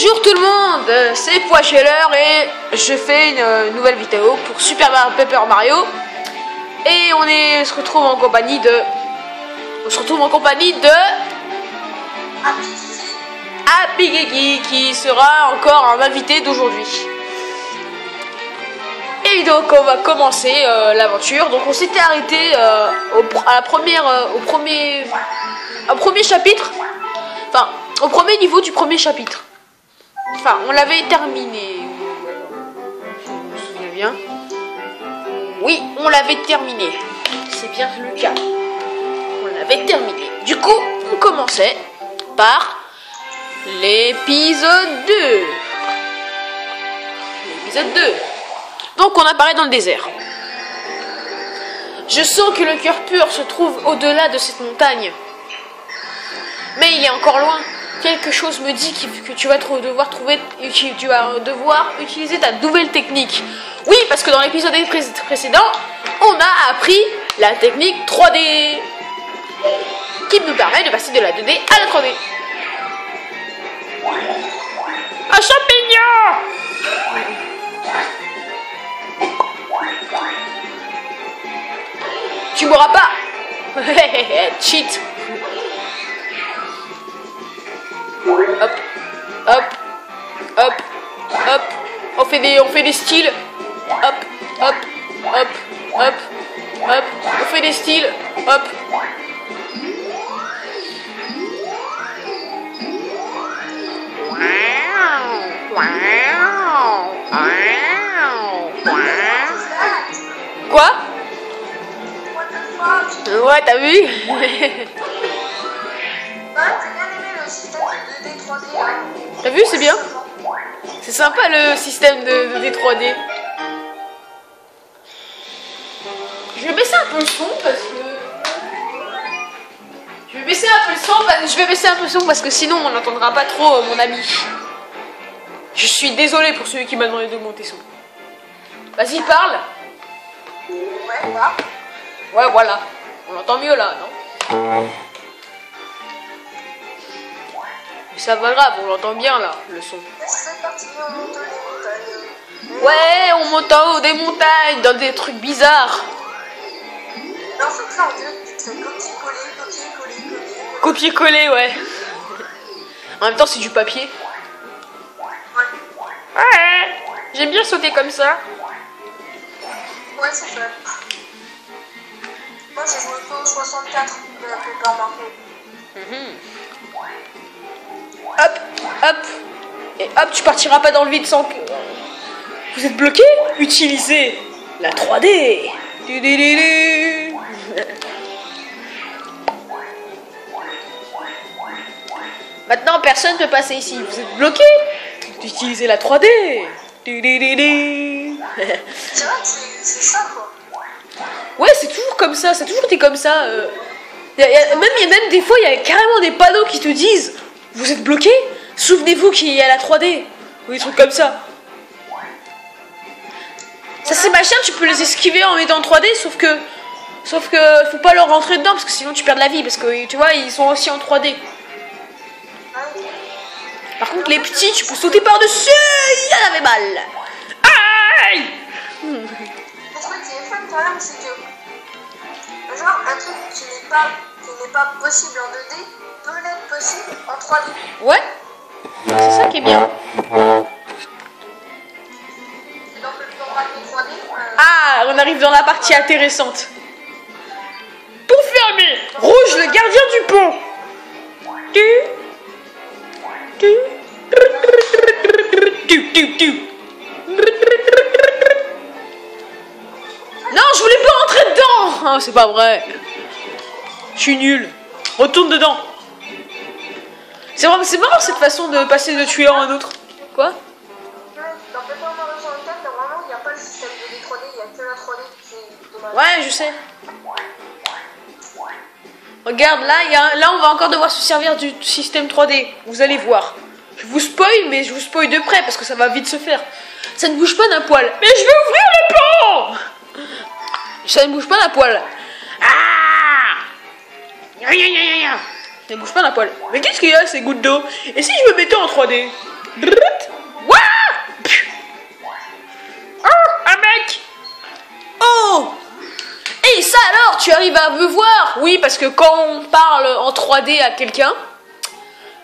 Bonjour tout le monde, c'est Poicheller et je fais une nouvelle vidéo pour Super Paper Mario. Et on se retrouve en compagnie de... Happy Gigi qui sera encore un invité d'aujourd'hui. Et donc on va commencer l'aventure. Donc on s'était arrêté au premier chapitre. Enfin, au premier niveau du premier chapitre. Enfin, on l'avait terminé. Je me souviens bien. Oui, on l'avait terminé. C'est bien le cas. On l'avait terminé. Du coup, on commençait par l'épisode 2. L'épisode 2. Donc, on apparaît dans le désert. Je sens que le cœur pur se trouve au-delà de cette montagne. Mais il est encore loin. Quelque chose me dit que tu vas devoir utiliser ta nouvelle technique. Oui, parce que dans l'épisode précédent, on a appris la technique 3D qui nous permet de passer de la 2D à la 3D. Un champignon! Tu mourras pas. Cheat. Hop, hop, hop, hop. On fait des styles. Hop, hop, hop, hop, hop. On fait des styles. Hop. Quoi? Ouais, t'as vu? T'as vu, c'est bien. C'est sympa le système de D3D. Je vais baisser un peu le son parce que... Je vais baisser un peu le son parce que sinon on n'entendra pas trop mon ami. Je suis désolé pour celui qui m'a demandé de monter son. Vas-y, parle. Ouais, là. Ouais, voilà. On l'entend mieux là, non? Ça va grave, on l'entend bien là, le son. Ouais, on monte en haut des montagnes, dans des trucs bizarres. Copier-coller, ouais. En même temps, c'est du papier. Ouais, j'aime bien sauter comme ça. Ouais, c'est chouette. Moi, j'ai joué au 64 de la Paper Mario. Hop, hop. Et hop, tu partiras pas dans le vide sans que... Vous êtes bloqué? Utilisez la 3D. Maintenant, personne ne peut passer ici. Vous êtes bloqué? Utilisez la 3D. C'est vrai que c'est ça, quoi. Ouais, c'est toujours comme ça. Ça a toujours été comme ça. Même des fois, il y a carrément des panneaux qui te disent... Vous êtes bloqué? Souvenez-vous qu'il y a la 3D. Ou des trucs comme ça. Ça, ces machins, tu peux les esquiver en mettant en 3D, sauf que faut pas leur rentrer dedans, parce que sinon tu perds de la vie, parce que tu vois, ils sont aussi en 3D. Par contre, les petits, tu peux sauter par-dessus. Il y en avait mal. Aïe! Le truc qui est fun quand même, c'est que genre un truc qui n'est pas possible en 2D peut l'être possible en 3D. Ouais, c'est ça qui est bien. Et donc le format de 3D... Ah, on arrive dans la partie intéressante. Pour fermer, Rouge, le gardien du pont. Non, je voulais pas rentrer dedans. Oh, c'est pas vrai. Je suis nul. Retourne dedans. C'est marrant cette façon de passer de tuer en un autre. Quoi? Dans Paper Mario 64, normalement, il n'y a pas le système de 3D, il n'y a que la 3D, c'est dommage. Ouais, je sais. Regarde, là, on va encore devoir se servir du système 3D. Vous allez voir. Je vous spoil, mais je vous spoil de près parce que ça va vite se faire. Ça ne bouge pas d'un poil. Mais je vais ouvrir le pont. Ça ne bouge pas d'un poil. Ah! Ça ne bouge pas d'un poil. Mais qu'est-ce qu'il y a ces gouttes d'eau? Et si je me mettais en 3D? Un mec. Oh. Et ça alors, tu arrives à me voir? Oui, parce que quand on parle en 3D à quelqu'un,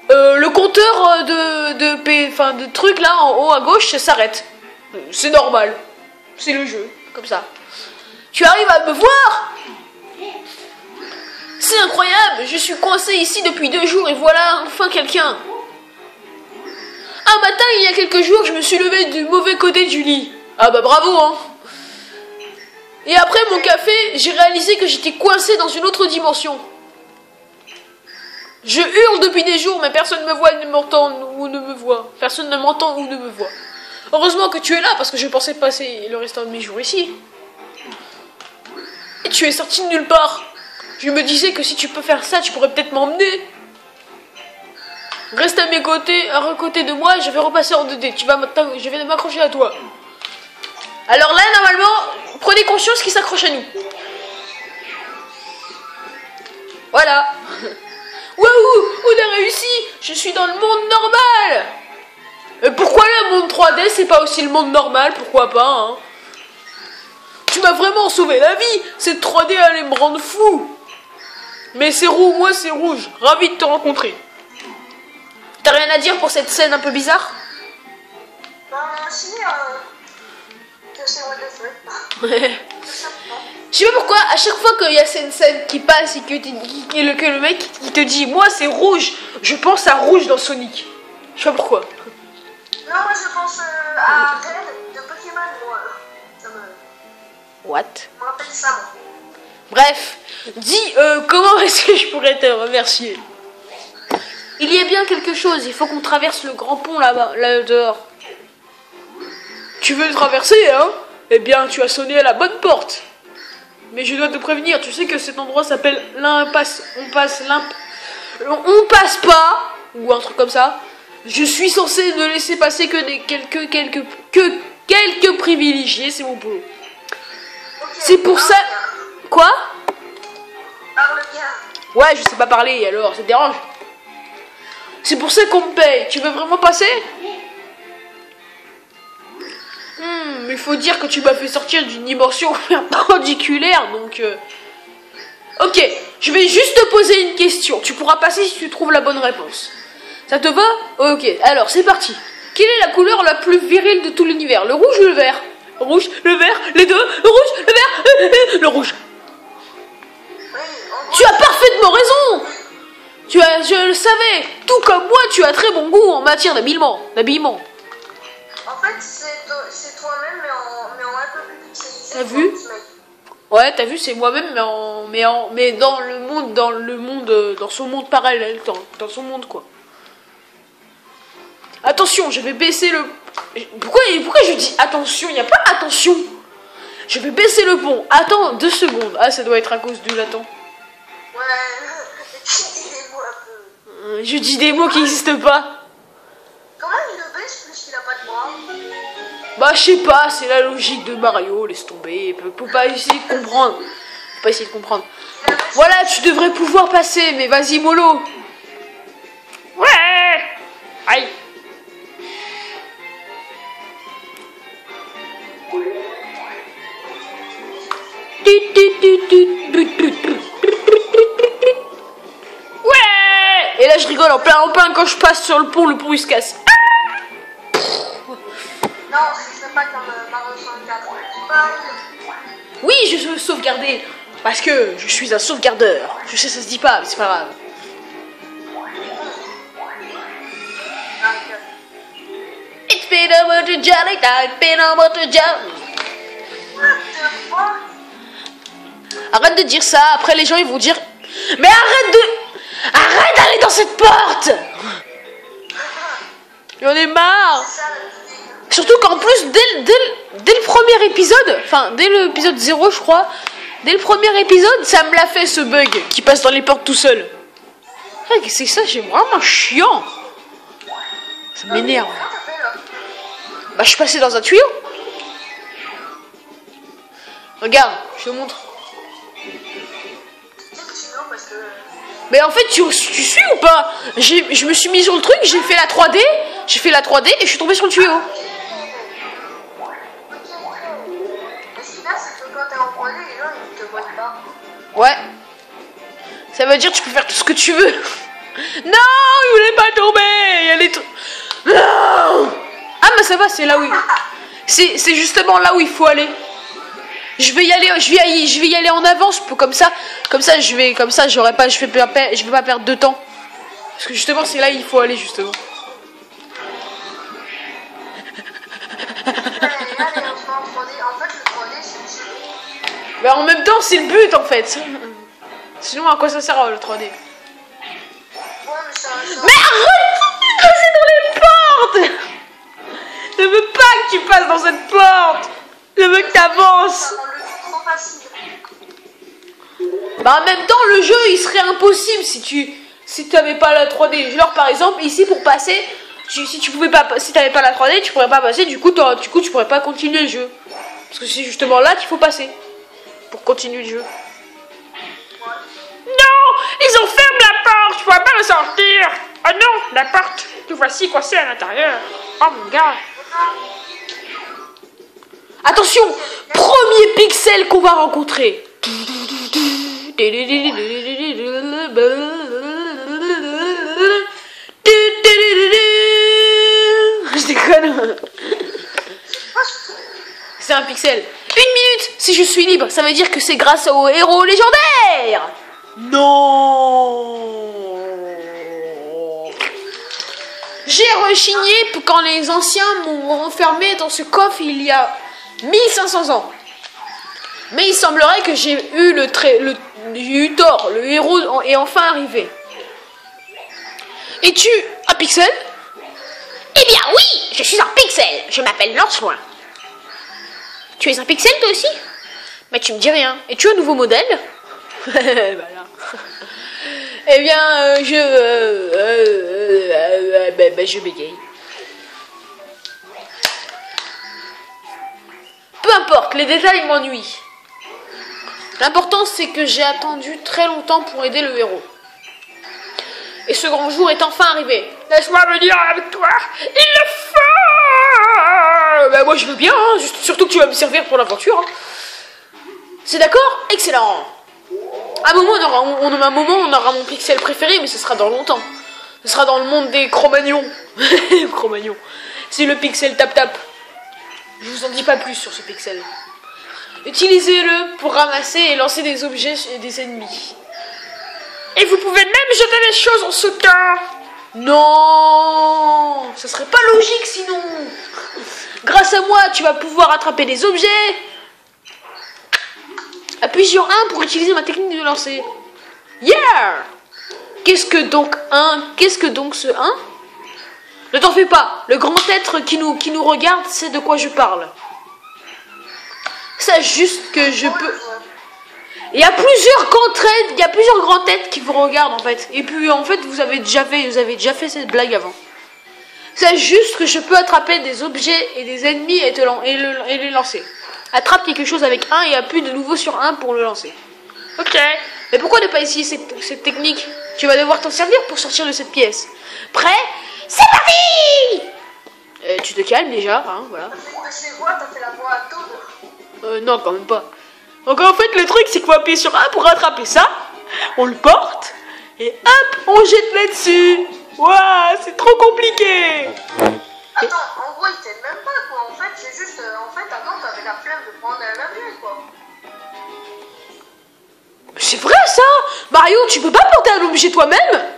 le compteur de trucs là en haut à gauche, ça s'arrête. C'est normal. C'est le jeu, comme ça. Tu arrives à me voir? C'est incroyable, je suis coincé ici depuis 2 jours et voilà enfin quelqu'un. Un matin, il y a quelques jours, je me suis levé du mauvais côté du lit. Ah bah bravo, hein. Et après mon café, j'ai réalisé que j'étais coincé dans une autre dimension. Je hurle depuis des jours, mais personne ne me voit, ne m'entend ou ne me voit. Personne ne m'entend ou ne me voit. Heureusement que tu es là, parce que je pensais passer le restant de mes jours ici. Et tu es sorti de nulle part. Je me disais que si tu peux faire ça, tu pourrais peut-être m'emmener. Reste à mes côtés, à côté de moi, et je vais repasser en 2D. Je vais m'accrocher à toi. Alors là, normalement, prenez conscience qu'il s'accroche à nous. Voilà. Waouh, on a réussi. Je suis dans le monde normal. Et pourquoi le monde 3D, c'est pas aussi le monde normal? Pourquoi pas, hein? Tu m'as vraiment sauvé la vie. Cette 3D allait me rendre fou. Mais c'est rouge, moi c'est rouge. Ravi de te rencontrer. T'as rien à dire pour cette scène un peu bizarre? Si, que c'est what the fuck. Je sais pas pourquoi, à chaque fois qu'il y a cette scène qui passe et que le mec il te dit moi c'est rouge, je pense à rouge dans Sonic. Je sais pas pourquoi. Non, moi je pense à Red de Pokémon, moi. Ça me... What? Je me rappelle ça, moi. Bref, dis comment est-ce que je pourrais te remercier? Il y a bien quelque chose, il faut qu'on traverse le grand pont là-bas, là dehors. Tu veux traverser, hein? Eh bien, tu as sonné à la bonne porte. Mais je dois te prévenir, tu sais que cet endroit s'appelle l'impasse. On passe pas, ou un truc comme ça. Je suis censé ne laisser passer que quelques privilégiés, c'est mon boulot. Okay, C'est pour ça... Bien. Quoi? Parle bien. Ouais, je sais pas parler, alors, ça te dérange? C'est pour ça qu'on me paye. Tu veux vraiment passer? Il faut dire que tu m'as fait sortir d'une dimension perpendiculaire, donc... Ok, je vais juste te poser une question. Tu pourras passer si tu trouves la bonne réponse. Ça te va? Ok, alors c'est parti. Quelle est la couleur la plus virile de tout l'univers? Le rouge ou le vert? Le rouge, le vert, les deux, le rouge, le vert, le rouge. Oui, Tu as parfaitement raison. Je le savais. Tout comme moi, tu as très bon goût en matière d'habillement. en fait, c'est toi-même, mais en un peu plus pixelisé. T'as vu? Ouais, t'as vu, c'est moi-même, mais dans son monde parallèle, dans son monde quoi. Attention, je vais baisser le. Pourquoi je dis attention? Il n'y a pas attention. Je vais baisser le pont. Attends 2 secondes. Ah, ça doit être à cause de l'attente. Ouais, tu dis des mots un peu. Je dis des mots qui n'existent pas. Comment il le baisse plus qu'il a pas de bras? Bah, je sais pas, c'est la logique de Mario, laisse tomber. Faut pas essayer de comprendre. Voilà, tu devrais pouvoir passer, mais vas-y, mollo. Ouais. Aïe. Ouais. Et là, je rigole en plein quand je passe sur le pont il se casse. Non, ce serait pas comme Mario 64. Oui, je veux sauvegarder. Parce que je suis un sauvegardeur. Je sais, ça se dit pas, mais c'est pas grave. It's been over to jolly time, been over to jolly. What the fuck? Arrête de dire ça, après les gens ils vont dire mais arrête d'aller dans cette porte. J'en ai marre. Surtout qu'en plus dès le premier épisode, enfin dès l'épisode 0 je crois, dès le premier épisode ça me l'a fait ce bug qui passe dans les portes tout seul. C'est ça, j'ai vraiment chiant. Ça m'énerve. Bah je suis passé dans un tuyau. Regarde, je te montre. Mais en fait, tu suis ou pas? Je me suis mis sur le truc, j'ai fait la 3D, J'ai fait la 3D et je suis tombé sur le tuyau. Ok. Mais ce qui est bien, c'est que quand t'es en 3D, les gens ils te voient pas. Ouais. Ça veut dire que tu peux faire tout ce que tu veux. Non, il voulait pas tomber. Il y a les trucs. Non. Ah mais ça va, c'est là où c'est justement là où il faut aller. Je vais y aller en avance comme ça je vais vais pas perdre de temps. Parce que justement c'est là où il faut aller justement. Allez, on se met en 3D. En fait, le 3D, c'est chill. Mais en même temps c'est le but en fait. Sinon à quoi ça sert le 3D? Ouais, mais ça. Mais arrête de passer dans les portes. Je veux pas que tu passes dans cette porte. Je veux que t'avances. Ça rend le jeu trop facile. Bah en même temps le jeu il serait impossible si tu avais pas la 3D. Genre par exemple ici pour passer, si t'avais pas la 3D tu pourrais pas passer, du coup tu pourrais pas continuer le jeu. Parce que c'est justement là qu'il faut passer pour continuer le jeu. Non, ils ont fermé la porte, je pourrais pas me sortir. Oh non, la porte, te voici coincé à l'intérieur. Oh mon gars. Attention, premier pixel qu'on va rencontrer. Je déconne. C'est un pixel. 1 minute si je suis libre. Ça veut dire que c'est grâce au héros légendaire. Non. J'ai rechigné quand les anciens m'ont enfermé dans ce coffre il y a 1500 ans. Mais il semblerait que j'ai eu tort. Le héros est enfin arrivé. Es-tu un pixel? Eh bien oui, je suis un pixel. Je m'appelle Lancelin. Tu es un pixel toi aussi? Mais tu me dis rien. Es-tu un nouveau modèle? Voilà. Eh bien, je bégaye. Peu importe, les détails m'ennuient. L'important c'est que j'ai attendu très longtemps pour aider le héros. Et ce grand jour est enfin arrivé. Laisse-moi venir avec toi. Il le faut. Bah moi je veux bien, hein. Surtout que tu vas me servir pour l'aventure. Hein. C'est d'accord? Excellent. À un moment on aura mon pixel préféré, mais ce sera dans longtemps. Ce sera dans le monde des Cro-Magnons. Cro-Magnons. C'est le pixel tap-tap. Je vous en dis pas plus sur ce pixel. Utilisez-le pour ramasser et lancer des objets et des ennemis. Et vous pouvez même jeter des choses en sautant. Non, ça serait pas logique sinon. Grâce à moi, tu vas pouvoir attraper des objets. Appuie sur 1 pour utiliser ma technique de lancer. Yeah. Qu'est-ce que donc ce 1? Ne t'en fais pas, le grand être qui nous regarde sait de quoi je parle. Sache juste que je peux... Il y a plusieurs grands têtes qui vous regardent en fait. Et puis en fait vous avez déjà fait cette blague avant. Sache juste que je peux attraper des objets et des ennemis et les lancer. Attrape quelque chose avec 1 et appuie de nouveau sur 1 pour le lancer. Ok. Mais pourquoi ne pas essayer cette technique? Tu vas devoir t'en servir pour sortir de cette pièce. Prêt? C'est parti! Tu te calmes déjà, hein, voilà. C'est quoi? T'as fait la voix à Toad? Non, quand même pas. Donc en fait, le truc, c'est qu'on va appuyer sur 1 pour rattraper ça. On le porte. Et hop, on jette là-dessus. Waouh, c'est trop compliqué. Attends, en gros, il t'aide même pas, quoi. En fait, c'est juste... avant, t'avais la flemme de prendre un objet, quoi. C'est vrai, ça? Mario, tu peux pas porter un objet toi-même?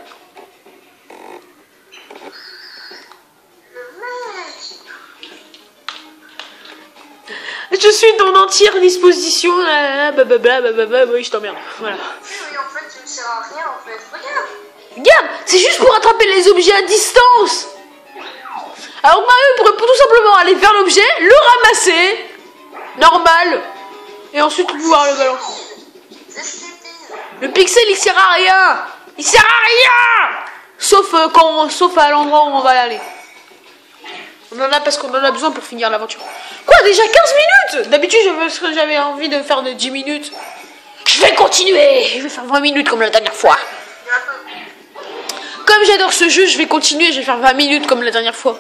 Je suis dans entière disposition. Oui, je t'emmerde. Voilà. Oui, en fait, tu ne sers à rien, en fait. Regarde. Regarde, c'est juste pour attraper les objets à distance. Alors Mario pourrait tout simplement aller vers l'objet, le ramasser, normal, et ensuite pouvoir le balancer. C'est stupide. Le pixel, il sert à rien. Il sert à rien. Sauf à l'endroit où on va aller. On en a parce qu'on en a besoin pour finir l'aventure. Quoi, déjà 15 minutes? D'habitude, j'avais envie de faire de 10 minutes. Je vais continuer. Je vais faire 20 minutes comme la dernière fois. Comme j'adore ce jeu, je vais continuer, je vais faire 20 minutes comme la dernière fois.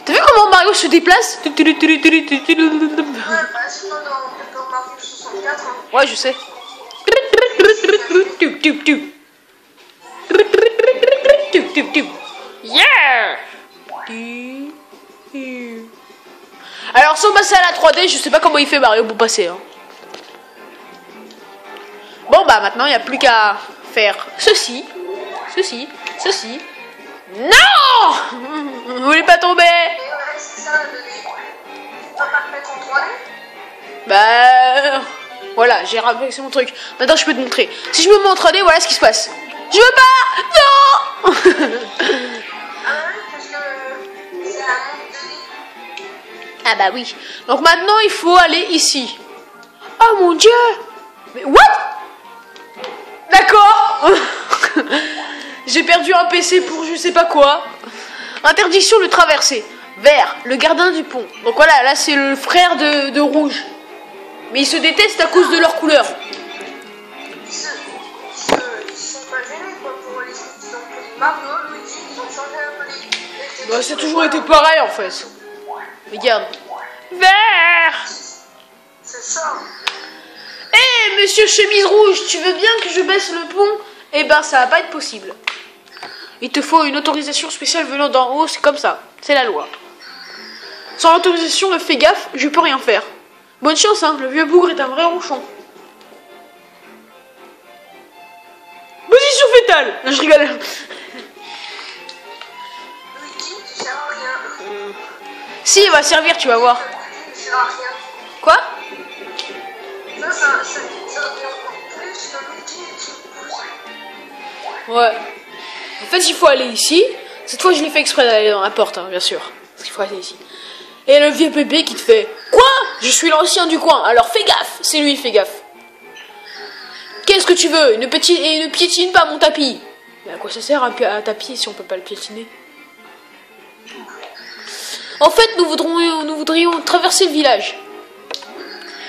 T'as vu comment Mario se déplace? Ouais, bah sinon dans Paper Mario 64, hein. Ouais, je sais. Yeah! Alors sans passer à la 3D, je sais pas comment il fait Mario pour passer. Hein. Bon bah maintenant il n'y a plus qu'à faire ceci, ceci, ceci. Non! Vous voulez pas tomber? Et ouais, c'est ça, tu peux pas le mettre en 3D? Bah voilà, j'ai ramassé mon truc. Maintenant je peux te montrer. Si je me montre en 3D, voilà ce qui se passe. Je veux pas! Non! Ah ouais, parce que c'est un monde 2D. Ah bah oui. Donc maintenant il faut aller ici. Oh mon dieu! Mais what? D'accord. J'ai perdu un PC pour je sais pas quoi. Interdiction de traverser. Vert, le gardien du pont. Donc voilà, là c'est le frère de Rouge. Mais ils se détestent à cause de leur couleur. Ils sont pas gênés quoi pour les ils ont pris Mario, Luigi, ils ont changé un peu les Bah, ça a toujours été pareil en fait. Regarde. Vert. C'est ça. Eh monsieur chemise rouge, tu veux bien que je baisse le pont? Eh ben ça va pas être possible. Il te faut une autorisation spéciale venant d'en haut, c'est comme ça. C'est la loi. Sans autorisation, fais gaffe, je peux rien faire. Bonne chance, hein, le vieux bougre est un vrai ronchon. Position fétale. Non, je rigole. Luigi, tu sers à rien. Si, il va servir, tu vas voir. Luigi ne sert à rien. Quoi? Ça revient encore plus que Luigi qui pousse. Ouais. En fait, il faut aller ici. Cette fois, je l'ai fait exprès d'aller dans la porte, hein, bien sûr. Parce qu'il faut aller ici. Et le vieux bébé qui te fait quoi? Je suis l'ancien du coin, alors fais gaffe. C'est lui, fais gaffe. Qu'est-ce que tu veux? Ne piétine pas mon tapis. Mais à quoi ça sert un tapis si on peut pas le piétiner? En fait, nous voudrions traverser le village.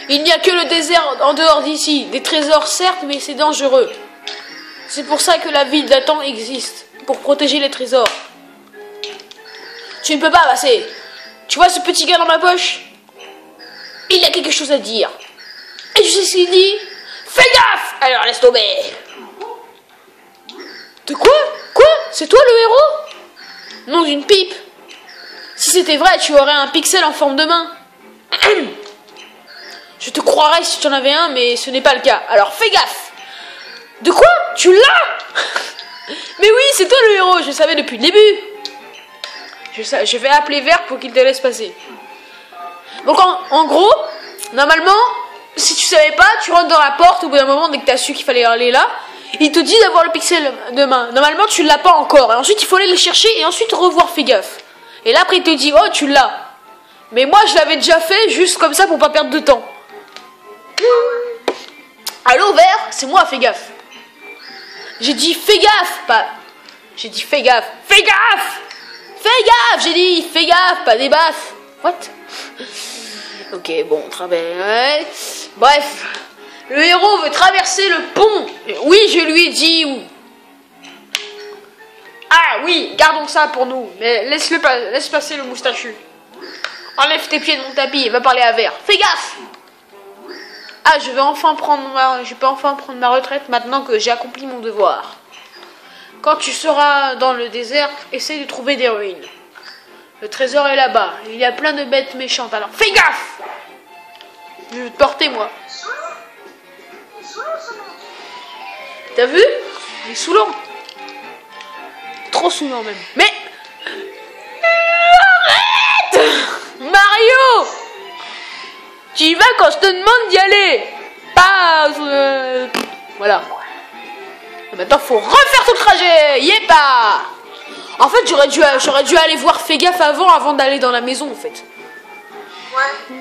Il n'y a que le désert en dehors d'ici. Des trésors, certes, mais c'est dangereux. C'est pour ça que la ville d'Atan existe. Pour protéger les trésors. Tu ne peux pas passer. Tu vois ce petit gars dans ma poche? Il a quelque chose à dire. Et tu sais ce qu'il dit? Fais gaffe! Alors laisse tomber. De quoi? Quoi? C'est toi le héros? Non, d'une pipe. Si c'était vrai, tu aurais un pixel en forme de main. Je te croirais si tu en avais un, mais ce n'est pas le cas. Alors fais gaffe. De quoi? Tu l'as? Mais oui, c'est toi le héros, je le savais depuis le début. Je vais appeler Vert pour qu'il te laisse passer. Donc en gros, normalement, si tu savais pas, tu rentres dans la porte au bout d'un moment, dès que tu as su qu'il fallait aller là, il te dit d'avoir le pixel de main. Normalement, tu l'as pas encore. Et ensuite, il faut aller le chercher et ensuite revoir, fais gaffe. Et là, après, il te dit, oh, tu l'as. Mais moi, je l'avais déjà fait, juste comme ça, pour pas perdre de temps. Allô, Vert, c'est moi, fais gaffe. J'ai dit, fais gaffe, pas... J'ai dit, fais gaffe. Fais gaffe! Fais gaffe, j'ai dit, fais gaffe, pas des baffes. What? Ok, bon, ouais. Bref, le héros veut traverser le pont. Oui, je lui ai dit où. Ah oui, gardons ça pour nous. Mais laisse passer le moustachu. Enlève tes pieds de mon tapis et va parler à Vert. Fais gaffe. Ah, je peux enfin prendre ma retraite maintenant que j'ai accompli mon devoir. Quand tu seras dans le désert, essaie de trouver des ruines. Le trésor est là-bas. Il y a plein de bêtes méchantes. Alors fais gaffe. Je vais te porter, moi. T'as vu? Il est saoulant. Trop saoulant même. Mais... Arrête! Mario! Tu y vas quand je te demande d'y aller. Pas... Voilà. Et maintenant, faut refaire tout le trajet. Yépa! En fait, j'aurais dû aller voir Fais gaffe avant d'aller dans la maison, en fait. Ouais.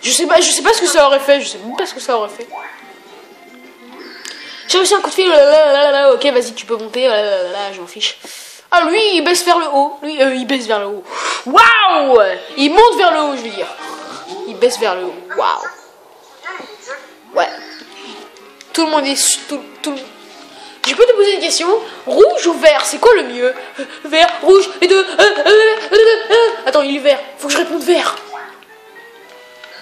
Je sais pas ce que ça aurait fait. Je sais même pas ce que ça aurait fait. J'ai reçu un coup de fil. Ok, vas-y, tu peux monter. Je m'en fiche. Ah, lui, il baisse vers le haut. Il baisse vers le haut. Waouh! Il monte vers le haut, je veux dire. Il baisse vers le haut. Waouh. Ouais. Tout le monde est... Je peux te poser une question? Rouge ou vert? C'est quoi le mieux? Vert, rouge, les deux. Attends, il est vert. Faut que je réponde vert.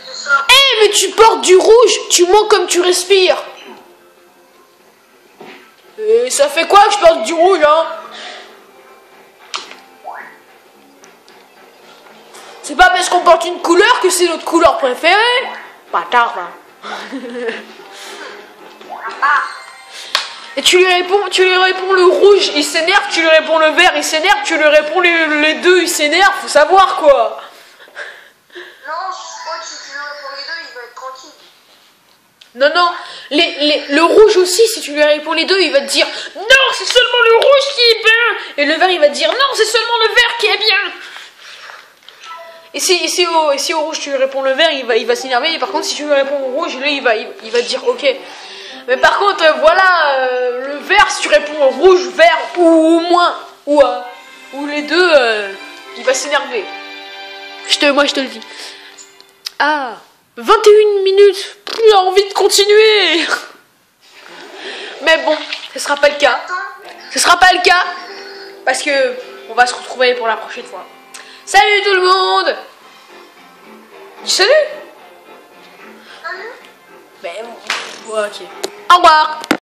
C'est ça. Eh, mais tu portes du rouge. Tu mens comme tu respires. Et ça fait quoi que je porte du rouge, hein? C'est pas parce qu'on porte une couleur que c'est notre couleur préférée. Bâtard, là. Et tu lui réponds le rouge, il s'énerve, tu lui réponds le vert, il s'énerve, tu lui réponds les deux, il s'énerve, faut savoir quoi. Non, je crois que si tu lui réponds les deux, il va être tranquille. Non, non, le rouge aussi, si tu lui réponds les deux, il va te dire non, c'est seulement le rouge qui est bien. Et le vert, il va te dire non, c'est seulement le vert qui est bien. Et si au rouge tu lui réponds le vert, il va s'énerver. Et par contre, si tu lui réponds au rouge, lui, il va te dire ok. Mais par contre, voilà, le vert, si tu réponds au rouge, vert ou au moins, ou les deux, il va s'énerver. Moi, je te le dis. Ah, 21 minutes, plus envie de continuer. Mais bon, ce sera pas le cas. Ce sera pas le cas, parce que on va se retrouver pour la prochaine fois. Salut tout le monde. Dis salut. Salut. Mais bon, ouais, ok. Au revoir.